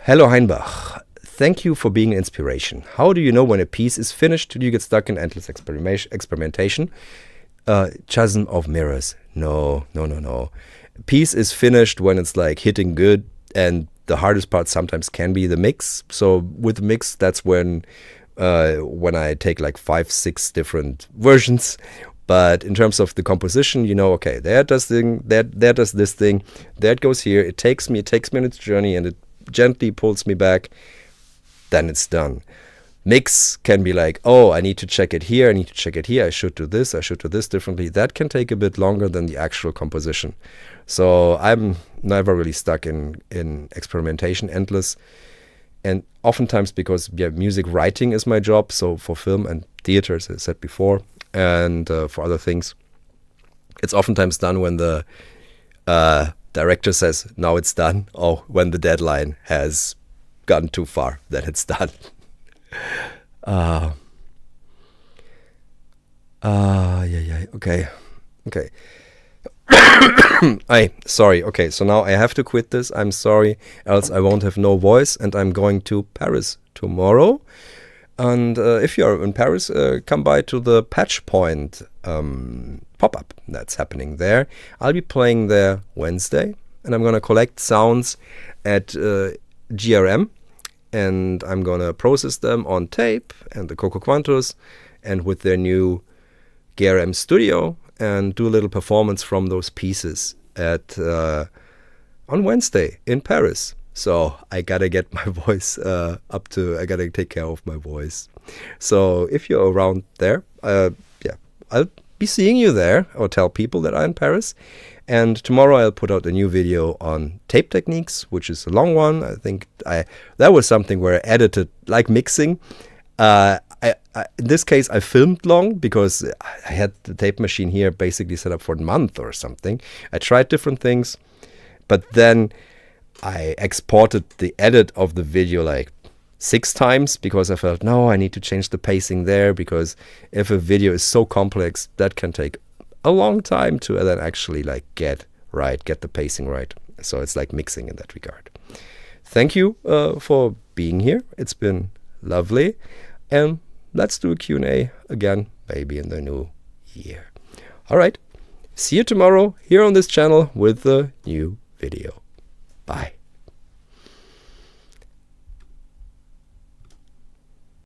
Hello Heinbach, thank you for being an inspiration. How do you know when a piece is finished? Do you get stuck in endless experimentation? Chasm of mirrors. No. A piece is finished when it's like hitting good, and the hardest part sometimes can be the mix. So with the mix, that's when I take like 5-6 different versions. But in terms of the composition, okay, there does this thing, there it goes here. It takes me on its journey, and it gently pulls me back, then it's done. Mix can be like, oh, I need to check it here, I should do this differently. That can take a bit longer than the actual composition. So I'm never really stuck in experimentation, endless. And oftentimes, because music writing is my job, so for film and theater, as I said before, and for other things, it's oftentimes done when the director says, now it's done, or when the deadline has gone too far, then it's done. Okay. Sorry. Okay, so now I have to quit this. I'm sorry, else I won't have no voice, and I'm going to Paris tomorrow. And if you're in Paris, come by to the Patch Point pop-up that's happening there. I'll be playing there Wednesday, and I'm going to collect sounds at GRM, and I'm going to process them on tape and the Coco Quantos and with their new GRM studio, and do a little performance from those pieces on Wednesday in Paris. So I gotta get my voice I gotta take care of my voice. So if you're around there, yeah, I'll be seeing you there, or tell people that I'm in Paris. And tomorrow I'll put out a new video on tape techniques, which is a long one. I think that was something where I edited, like mixing. In this case, I filmed long because I had the tape machine here basically set up for a month or something. I tried different things, but then I exported the edit of the video like 6 times because I felt, no, I need to change the pacing there, because if a video is so complex, that can take a long time to then actually like get the pacing right. So it's like mixing in that regard. Thank you for being here. It's been lovely. And let's do a Q&A again, maybe in the new year. All right. See you tomorrow here on this channel with a new video. Bye.